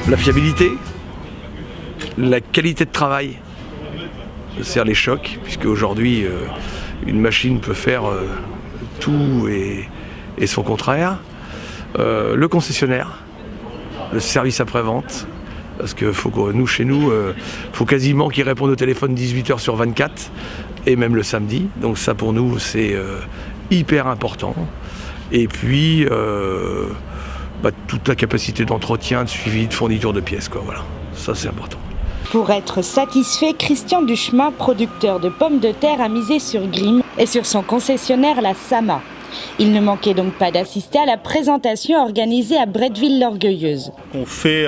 La fiabilité, la qualité de travail, c'est-à-dire les chocs, puisque aujourd'hui une machine peut faire tout et son contraire. Le concessionnaire, le service après-vente, parce que nous, chez nous, faut quasiment qu'ils répondent au téléphone 18h sur 24, et même le samedi. Donc ça, pour nous, c'est hyper important. Et puis, toute la capacité d'entretien, de suivi, de fourniture de pièces, quoi. Voilà. Ça, c'est important. Pour être satisfait, Christian Duchemin, producteur de pommes de terre, a misé sur Grimm et sur son concessionnaire, la Sama. Il ne manquait donc pas d'assister à la présentation organisée à Bretteville-l'Orgueilleuse. On fait,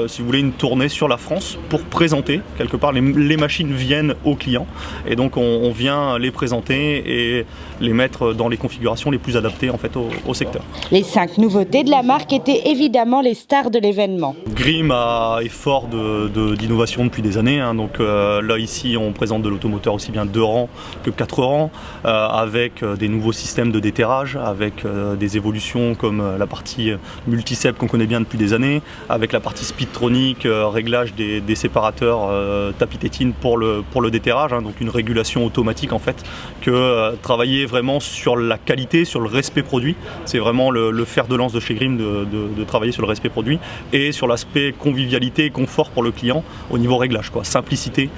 si vous voulez, une tournée sur la France pour présenter. Quelque part, les machines viennent aux clients et donc on vient les présenter et les mettre dans les configurations les plus adaptées en fait, au secteur. Les 5 nouveautés de la marque étaient évidemment les stars de l'événement. Grimm est fort d'innovation depuis des années. Donc là, ici, on présente de l'automoteur aussi bien 2 rangs que 4 rangs avec des nouveaux systèmes de déterrage, avec des évolutions comme la partie multicep qu'on connaît bien depuis des années, avec la partie speedtronic, réglage des séparateurs tapis tétine pour le déterrage, donc une régulation automatique en fait, que travailler vraiment sur la qualité, sur le respect produit, c'est vraiment le fer de lance de chez Grimm de travailler sur le respect produit et sur l'aspect convivialité et confort pour le client au niveau réglage, quoi, simplicité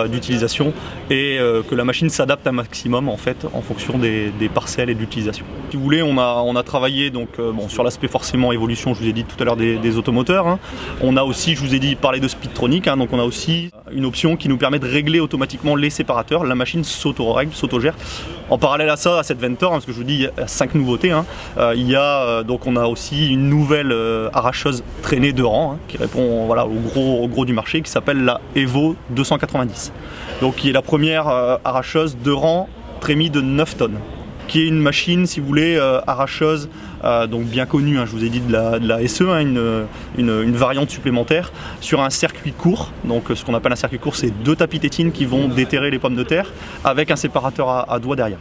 d'utilisation et que la machine s'adapte un maximum en fait en fonction des parcelles et de l'utilisation. Si vous voulez, on a travaillé donc, sur l'aspect forcément évolution, je vous ai dit tout à l'heure des automoteurs. On a aussi, je vous ai dit, parlé de speedtronic, donc on a aussi une option qui nous permet de régler automatiquement les séparateurs. La machine s'auto-règle, s'auto-gère. En parallèle à ça, à cette Ventor, parce que je vous dis, il y a 5 nouveautés. Donc on a aussi une nouvelle arracheuse traînée de rang qui répond au gros du marché, qui s'appelle la Evo 290. Donc qui est la première arracheuse de rang trémie de 9 tonnes. Qui est une machine, si vous voulez, arracheuse, donc bien connue, je vous ai dit de la SE, une variante supplémentaire sur un circuit court. Donc ce qu'on appelle un circuit court, c'est 2 tapis tétine qui vont déterrer les pommes de terre avec un séparateur à doigts derrière.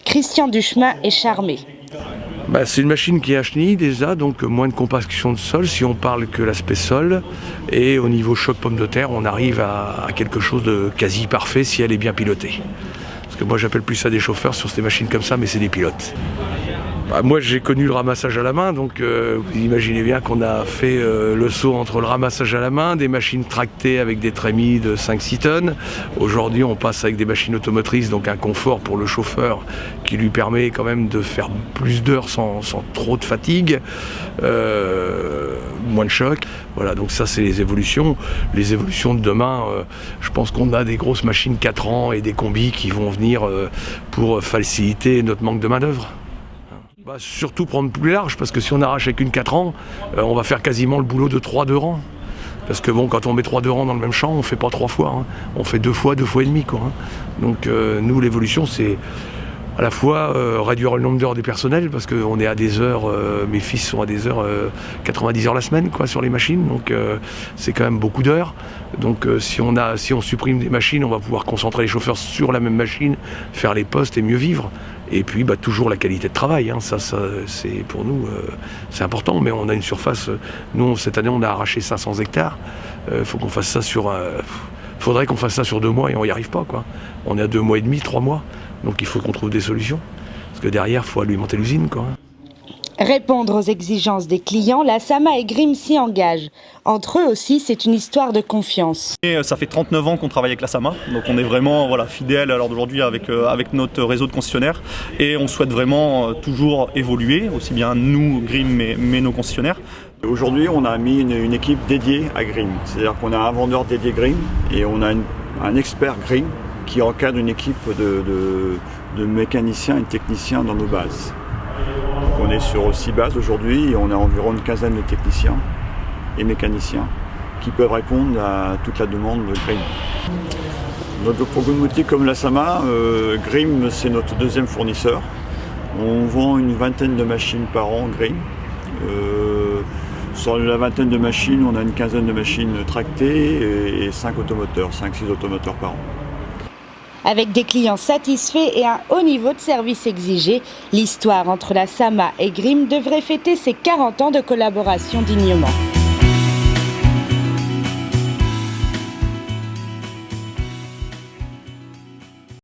Christian Duchemin est charmé. C'est une machine qui est à chenille déjà, donc moins de compaction de sol si on parle que l'aspect sol. Et au niveau choc pomme de terre, on arrive à quelque chose de quasi parfait si elle est bien pilotée. Moi j'appelle plus ça des chauffeurs sur ces machines comme ça, mais c'est des pilotes. Moi j'ai connu le ramassage à la main, donc vous imaginez bien qu'on a fait le saut entre le ramassage à la main, des machines tractées avec des trémies de 5-6 tonnes. Aujourd'hui on passe avec des machines automotrices, donc un confort pour le chauffeur qui lui permet quand même de faire plus d'heures sans trop de fatigue, moins de choc. Voilà, donc ça c'est les évolutions. Les évolutions de demain, je pense qu'on a des grosses machines 4 ans et des combis qui vont venir pour faciliter notre manque de main d'œuvre. Surtout prendre plus large, parce que si on arrache avec une 4 rangs, on va faire quasiment le boulot de 3 2 rangs. Parce que quand on met 3 2 rangs dans le même champ, on ne fait pas 3 fois, on fait 2 fois et demi, quoi. Donc nous, l'évolution, c'est à la fois réduire le nombre d'heures du personnel, parce qu'on est à des heures, mes fils sont à des heures, 90 heures la semaine, quoi, sur les machines, donc c'est quand même beaucoup d'heures. Donc si on supprime des machines, on va pouvoir concentrer les chauffeurs sur la même machine, faire les postes et mieux vivre. Et puis toujours la qualité de travail, ça c'est pour nous c'est important, mais on a une surface, nous cette année on a arraché 500 hectares, faut qu'on fasse ça faudrait qu'on fasse ça sur 2 mois et on n'y arrive pas, quoi. On est à 2 mois et demi, 3 mois, donc il faut qu'on trouve des solutions, parce que derrière il faut alimenter l'usine, quoi. Répondre aux exigences des clients, la Sama et Grimm s'y engagent. Entre eux aussi, c'est une histoire de confiance. Et ça fait 39 ans qu'on travaille avec la Sama, donc on est vraiment fidèle à l'heure d'aujourd'hui avec notre réseau de concessionnaires et on souhaite vraiment toujours évoluer, aussi bien nous, Grimm, mais nos concessionnaires. Aujourd'hui, on a mis une équipe dédiée à Grimm, c'est-à-dire qu'on a un vendeur dédié Grimm et on a un expert Grimm qui encadre une équipe de mécaniciens et de techniciens dans nos bases. On est sur 6 bases aujourd'hui et on a environ une quinzaine de techniciens et mécaniciens qui peuvent répondre à toute la demande de Grimm. Donc pour une boutique comme la Sama, Grimm c'est notre 2e fournisseur. On vend une vingtaine de machines par an Grimm. Sur la vingtaine de machines, on a une quinzaine de machines tractées et 5 automoteurs, 5-6 automoteurs par an. Avec des clients satisfaits et un haut niveau de service exigé, l'histoire entre la Sama et Grimm devrait fêter ses 40 ans de collaboration dignement.